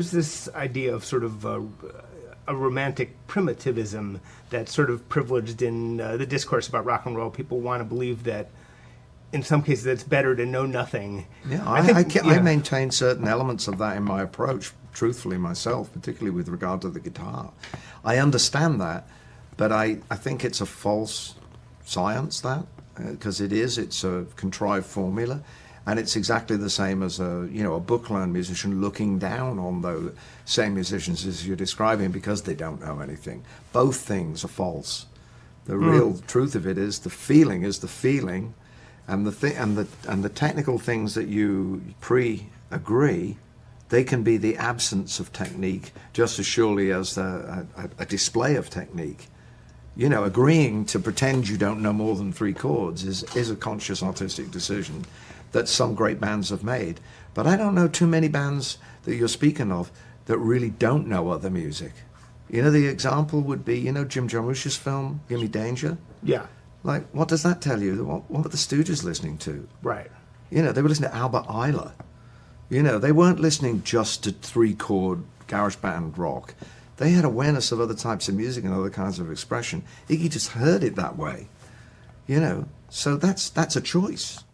there's this idea of sort of a romantic primitivism that's sort of privileged in the discourse about rock and roll. People want to believe that in some cases it's better to know nothing. Yeah, I maintain certain elements of that in my approach, truthfully myself, particularly with regard to the guitar. I understand that, but I think it's a false science, that, because it's a contrived formula. And it's exactly the same as a book-learned musician looking down on those same musicians as you're describing because they don't know anything. Both things are false. The real truth of it is the feeling, and the technical things that you pre-agree, they can be the absence of technique just as surely as a display of technique. Agreeing to pretend you don't know more than 3 chords is a conscious artistic decision that some great bands have made. But I don't know too many bands that you're speaking of that really don't know other music. The example would be, Jim Jarmusch's film, Gimme Danger? Yeah. Like, what does that tell you? What were the Stooges listening to? Right. They were listening to Albert Ayler. They weren't listening just to 3-chord garage band rock. They had awareness of other types of music and other kinds of expression. Iggy just heard it that way. So that's a choice.